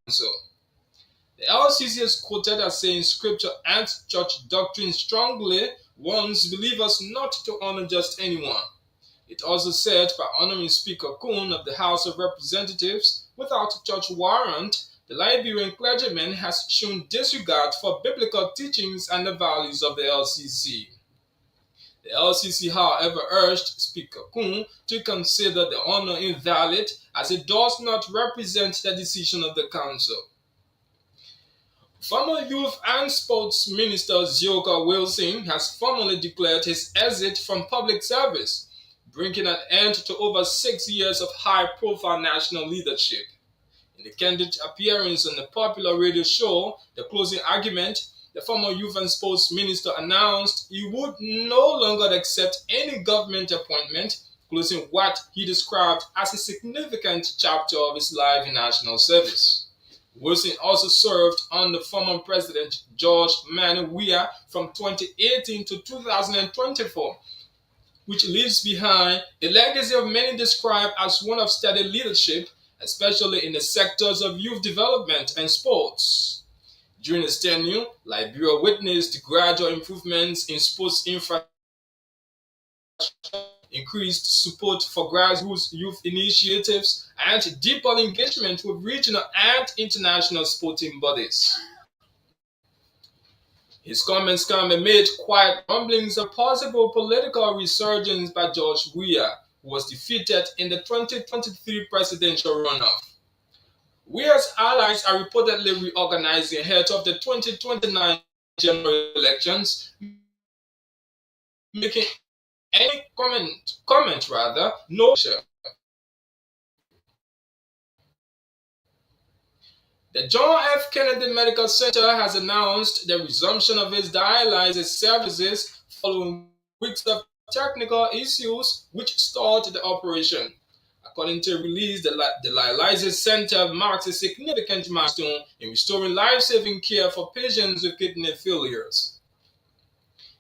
Council. The LCC is quoted as saying scripture and church doctrine strongly warns believers not to honor just anyone. It also said by honoring Speaker Kun of the House of Representatives without a church warrant, the Liberian clergyman has shown disregard for biblical teachings and the values of the LCC. The LCC, however, urged Speaker Kun to consider the honor invalid as it does not represent the decision of the Council. Former Youth and Sports Minister Zioka Wilson has formally declared his exit from public service, bringing an end to over 6 years of high-profile national leadership. In the candid appearance on the popular radio show, The Closing Argument, the former Youth and Sports Minister announced he would no longer accept any government appointment, closing what he described as a significant chapter of his life in national service. Wilson also served under former President George Manneh Weah from 2018 to 2024, which leaves behind a legacy of many described as one of steady leadership, especially in the sectors of youth development and sports. During his tenure, Liberia witnessed gradual improvements in sports infrastructure, increased support for grassroots youth initiatives, and deeper engagement with regional and international sporting bodies. His comments come amid quiet rumblings of possible political resurgence by George Weah, who was defeated in the 2023 presidential runoff. Weah's allies are reportedly reorganizing ahead of the 2029 general elections, making any comment rather no sure. The John F. Kennedy Medical Center has announced the resumption of its dialysis services following weeks of technical issues which stalled the operation. According to a release, the dialysis center marks a significant milestone in restoring life-saving care for patients with kidney failures.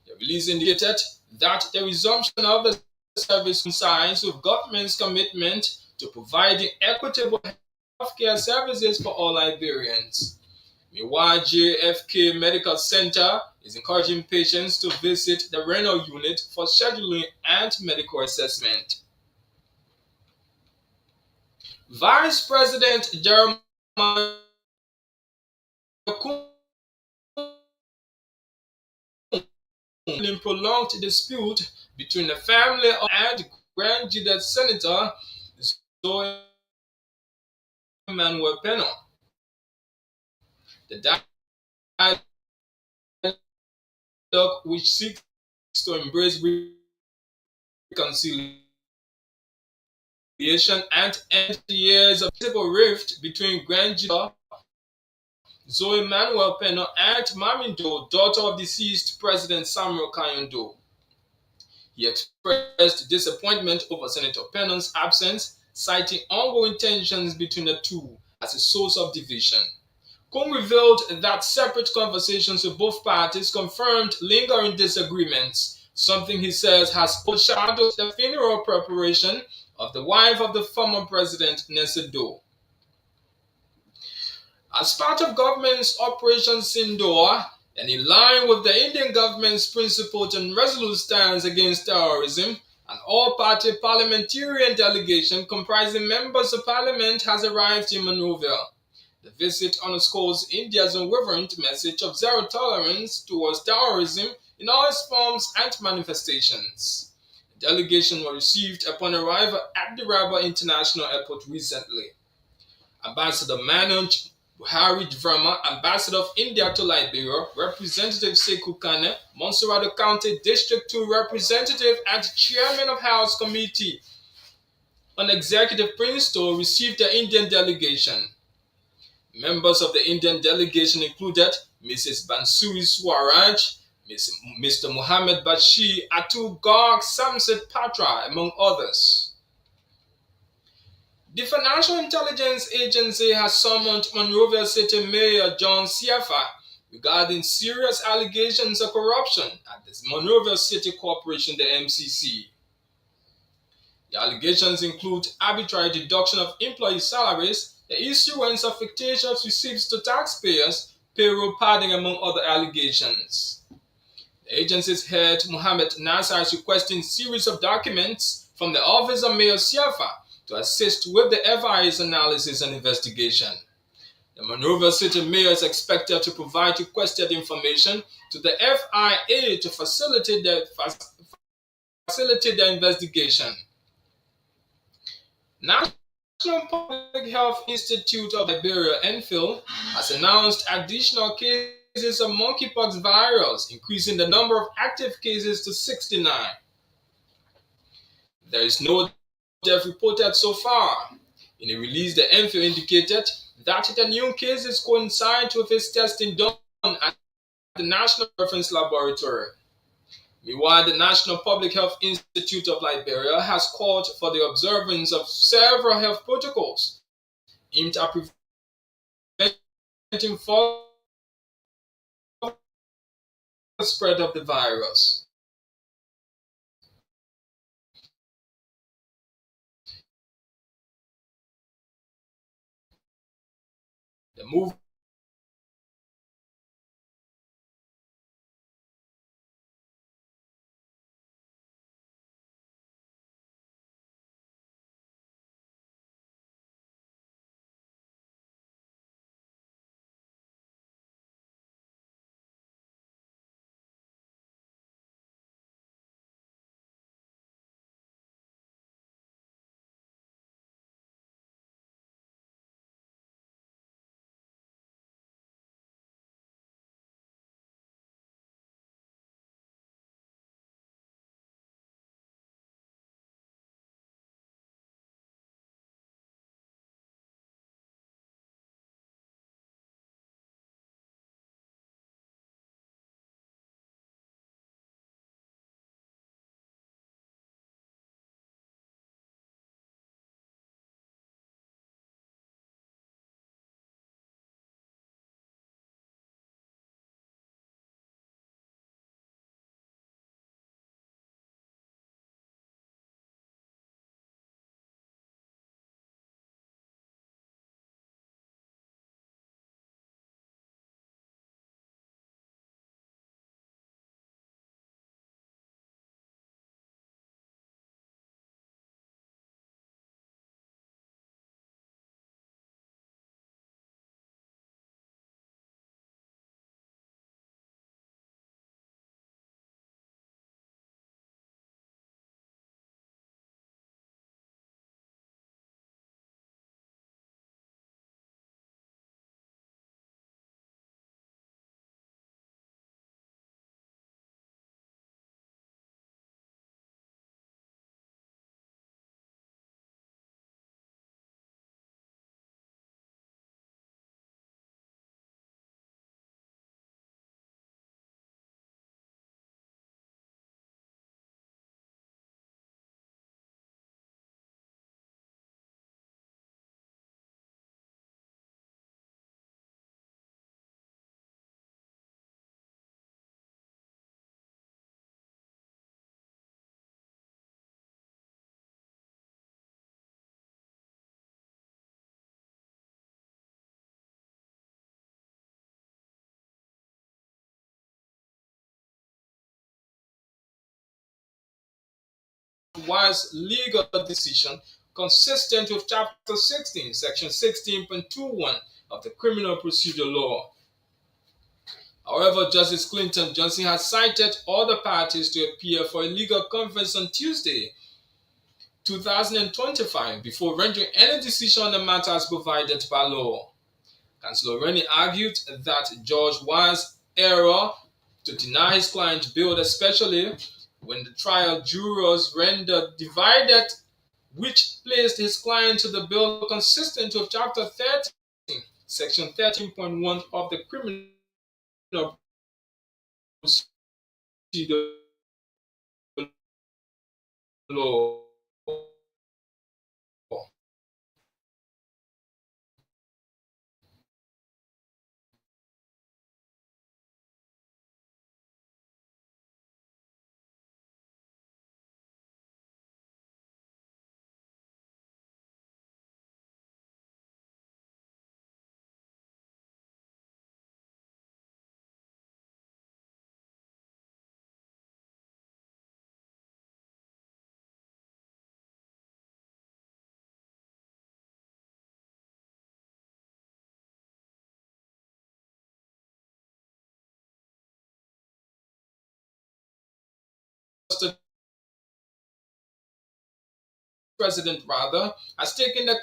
The release indicated that the resumption of the service coincides with government's commitment to providing equitable healthcare services for all Liberians. Meanwhile, JFK Medical Center is encouraging patients to visit the renal unit for scheduling and medical assessment. Vice President Jeremiah Kun in prolonged dispute between the family and Grand Judat Senator Zoe Manuel Peno. The dialogue, which seeks to embrace reconciliation and end years of civil rift between Grand Judat Zoe Manuel Peno and Mamindo, daughter of deceased President Samuel Kayando. He expressed disappointment over Senator Peno's absence, citing ongoing tensions between the two as a source of division. Kung revealed that separate conversations with both parties confirmed lingering disagreements, something he says has foreshadowed the funeral preparation of the wife of the former president, Nessa Doe. As part of government's Operation Sindoor, and in line with the Indian government's principled and resolute stance against terrorism, an all-party parliamentarian delegation comprising members of parliament has arrived in Monrovia. The visit underscores India's unwavering message of zero tolerance towards terrorism in all its forms and manifestations. The delegation was received upon arrival at the Rabat International Airport recently. Ambassador Manoj Buhari Verma, Ambassador of India to Liberia, Representative Sekou Kane, Monserrado County District 2 Representative and Chairman of House Committee on Executive Principle received the Indian delegation. Members of the Indian delegation included Mrs. Bansuri Swaraj, Mr. Mohammed Bashir, Atul Garg, Samset Patra, among others. The Financial Intelligence Agency has summoned Monrovia City Mayor John Siafa regarding serious allegations of corruption at the Monrovia City Corporation, the MCC. The allegations include arbitrary deduction of employee salaries, the issuance of fictitious receipts to taxpayers, payroll padding, among other allegations. The agency's head, Mohamed Nasser, is requesting a series of documents from the Office of Mayor Siafa to assist with the FIA's analysis and investigation. The Monrovia City Mayor is expected to provide requested information to the FIA to facilitate the investigation. National Public Health Institute of Liberia, NPHIL, has announced additional cases of monkeypox virus, increasing the number of active cases to 69. There is no death reported so far. In a release, the NPHIL indicated that the new cases coincide with its testing done at the National Reference Laboratory. Meanwhile, the National Public Health Institute of Liberia has called for the observance of several health protocols aimed at preventing further spread of the virus. The move wise legal decision consistent with Chapter 16, Section 16.21 of the Criminal Procedure Law. However, Justice Clinton Johnson has cited other parties to appear for a legal conference on Tuesday, 2025, before rendering any decision on the matters provided by law. Councillor Rennie argued that Judge Wise's error to deny his client bail, especially when the trial jurors rendered divided, which placed his client to the bill consistent with Chapter 13, Section 13.1 of the Criminal Procedure Law. president has taken the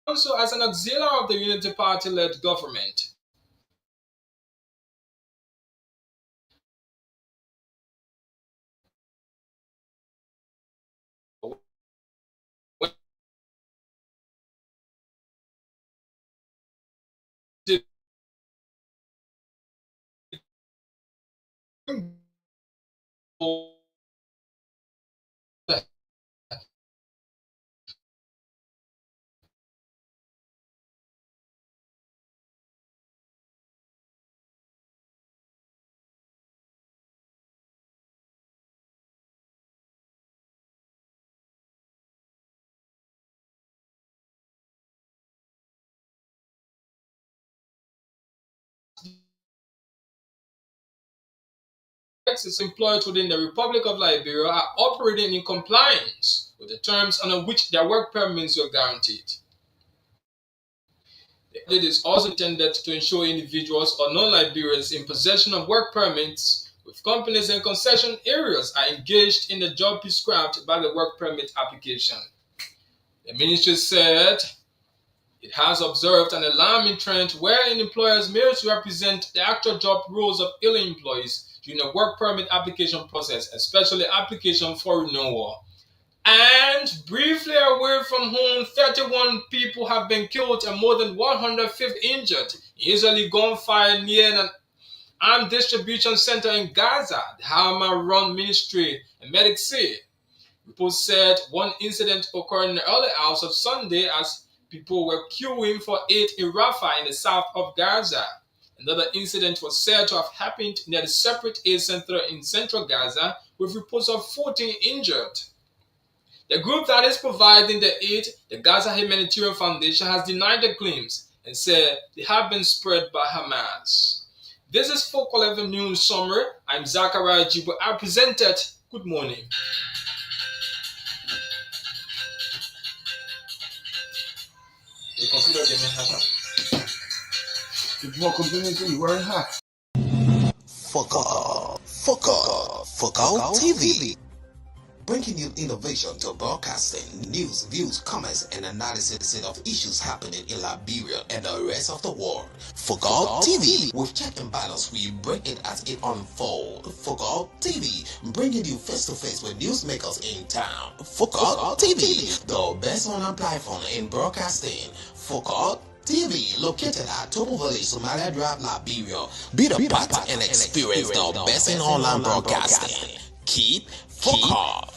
council as an auxiliary of the Unity Party-led government. Is employed within the Republic of Liberia are operating in compliance with the terms under which their work permits were guaranteed. It is also intended to ensure individuals or non-Liberians in possession of work permits with companies and concession areas are engaged in the job prescribed by the work permit application. The ministry said it has observed an alarming trend wherein employers misrepresent the actual job roles of alien employees during the work permit application process, especially application for renewal. And briefly away from home, 31 people have been killed and more than 150 injured in Israeli gunfire near an armed distribution center in Gaza, the Hamas-run ministry and medics say. Reports said one incident occurred in the early hours of Sunday as people were queuing for aid in Rafah in the south of Gaza. Another incident was said to have happened near the separate aid center in central Gaza, with reports of 14 injured. The group that is providing the aid, the Gaza Humanitarian Foundation, has denied the claims and said they have been spread by Hamas. This is Focal 11 News Summary. I'm Zachariah Jibo. I presented. Good morning. You consider them more continuously, you wearing hot. Focal TV. Bringing you innovation to broadcasting, news, views, comments, and analysis of issues happening in Liberia and the rest of the world. Focal TV. With check and balance, we bring it as it unfolds. Focal TV. Bringing you face to face with newsmakers in town. Focal TV. The best online platform in broadcasting. Focal TV, located at Tobo Village, Somalia Drive, Liberia. Be the part and experience the best in online broadcasting. Keep Focal.